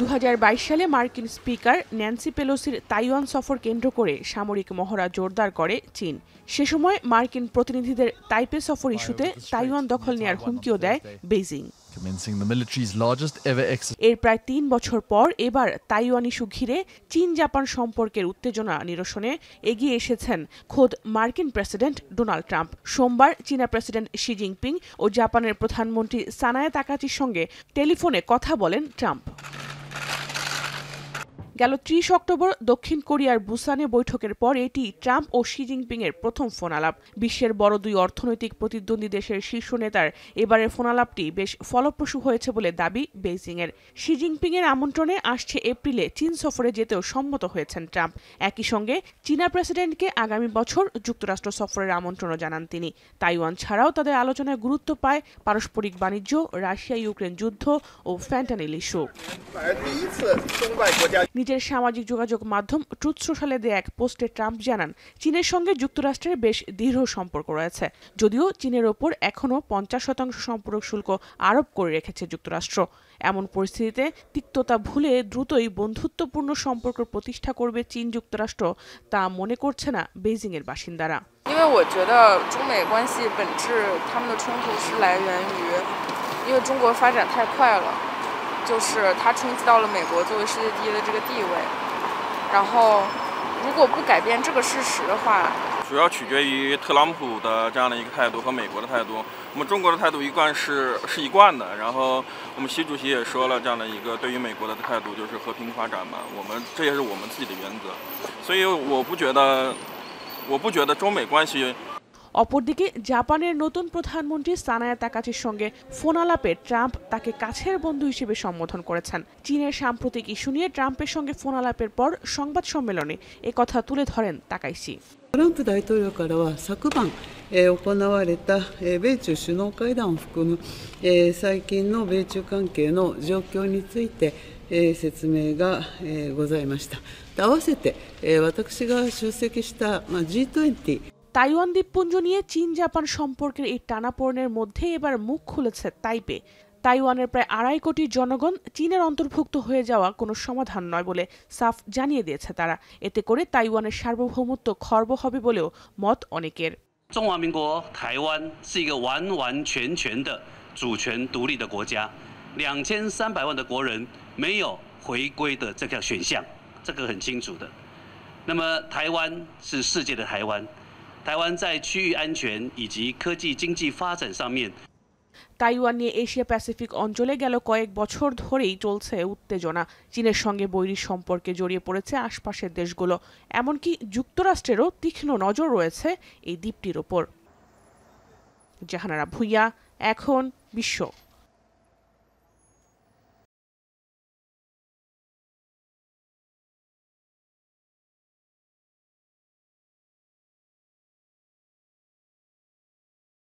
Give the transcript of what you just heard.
2022 সালে মার্কিন speaker Nancy পেলোসির Taiwan সফর কেন্দ্র করে সামরিক মহড়া জোরদার করে চীন। সে সময় মার্কিন প্রতিনিধিদের তাইপে সফর ইস্যুতে তাইওয়ান দখল নেয়ার হুমকিও দেয় বেইজিং। এর প্রায় 3 বছর পর এবার তাইওয়ান ইস্যু ঘিরে চীন জাপান সম্পর্কের উত্তেজনা নিরসনে এগিয়ে এসেছেন খোদ মার্কিন প্রেসিডেন্ট ডোনাল্ড ট্রাম্প। সোমবার চীনা প্রেসিডেন্ট শি জিনপিং ও জাপানের প্রধানমন্ত্রী সানায়ে তাকাচির সঙ্গে টেলিফোনে কথা বলেন ট্রাম্প। গেল 30 অক্টোবর দক্ষিণ কোরিয়ার বুসানে বৈঠকের পর এটি ট্রাম্প ও শি জিনপিং এর প্রথম ফোন আলাপ। বিশ্বের বড় দুই অর্থনৈতিক প্রতিদ্বন্দ্বী দেশের শীর্ষ নেতার এবারের ফোন আলাপটি বেশ ফলপ্রসূ হয়েছে বলে দাবি বেইজিং এর। শি জিনপিং এর আমন্ত্রণে আসছে এপ্রিলে চীন সফরে যেতেও সম্মত হয়েছেন ট্রাম্প। একই সঙ্গে চীনা প্রেসিডেন্টকে আগামী বছর যুক্তরাষ্ট্র সফরের আমন্ত্রণও জানান তিনি। তাইওয়ান ছাড়াও তাদের আলোচনায় গুরুত্ব পায় পারস্পরিক বাণিজ্য, রাশিয়া ইউক্রেন যুদ্ধ ও ফ্যান্টানিল ইস্যু। নিজের সামাজিক যোগাযোগ মাধ্যম ট্রুথ সোশ্যালে দেয়া এক পোস্টে ট্রাম্প জানান, চীনের সঙ্গে যুক্তরাষ্ট্রের বেশ দৃঢ় সম্পর্ক রয়েছে, যদিও চীনের ওপর এখনও 50% সম্পর্ক শুল্ক আরোপ করে রেখেছে যুক্তরাষ্ট্র। এমন পরিস্থিতিতে তিক্ততা ভুলে দ্রুতই বন্ধুত্বপূর্ণ সম্পর্ক প্রতিষ্ঠা করবে চীন যুক্তরাষ্ট্র, তা মনে করছে না বেইজিং এর বাসিন্দারা। 因为我觉得中美关系本质，他们的冲突是来源于，因为中国发展太快了，就是它冲击到了美国作为世界第一的这个地位。然后，如果不改变这个事实的话，主要取决于特朗普的这样的一个态度和美国的态度。我们中国的态度一贯是一贯的，然后我们习主席也说了，这样的一个对于美国的态度就是和平发展嘛，这也是我们自己的原则。所以我不觉得中美关系。অপরদিকে জাপানের নতুন প্রধানমন্ত্রী সানায়ে তাকাচির সঙ্গে ফোন আলাপে ট্রাম্প তাকে কাছের বন্ধু হিসেবে সম্বোধন করেছেন। চীনের সাম্প্রতিক ইস্যু নিয়ে ট্রাম্পের সঙ্গে ফোন আলাপের পর সংবাদ সম্মেলনে একথা তুলে ধরেন তাকাইশি। トランプ大統領からは昨晩、行われた、米中首脳会談を含む、最近の米中関係の状況について、説明が、ございました。合わせて、私が出席した、G20তাইওয়ান দ্বীপপুঞ্জ নিয়ে চীন জাপান সম্পর্কের এই টানাপোড়েনের মধ্যে এবার মুখ খুলেছে তাইপে। তাইওয়ানের প্রায় 2.5 কোটি জনগণ চীনের অন্তর্ভুক্ত হয়ে যাওয়া কোনো সমাধান নয় বলে সাফ জানিয়ে দিয়েছে তারা। এতে করে তাইওয়ানের সার্বভৌমত্ব খর্ব হবে বলেও মত অনেকের। 中华民国台湾是一个完完全全的主权独立的国家，2300万的国人没有回归的这个选项，这个很清楚的。那么台湾是世界的台湾。台湾在区域安全以及科技经济发展上面， তাইওয়ান নিয়ে এশিয়া প্যাসিফিক অঞ্চলে গেল কয়েক বছর ধরেই চলছে উত্তেজনা। চীনের সঙ্গে বৈরী সম্পর্কে জড়িয়ে পড়েছে আশপাশের দেশগুলো, এমনকি যুক্তরাষ্ট্রেরও তীক্ষ্ণ নজর রয়েছে এই দ্বীপটির ওপর। জাহানারা ভুইয়া, এখন বিশ্ব।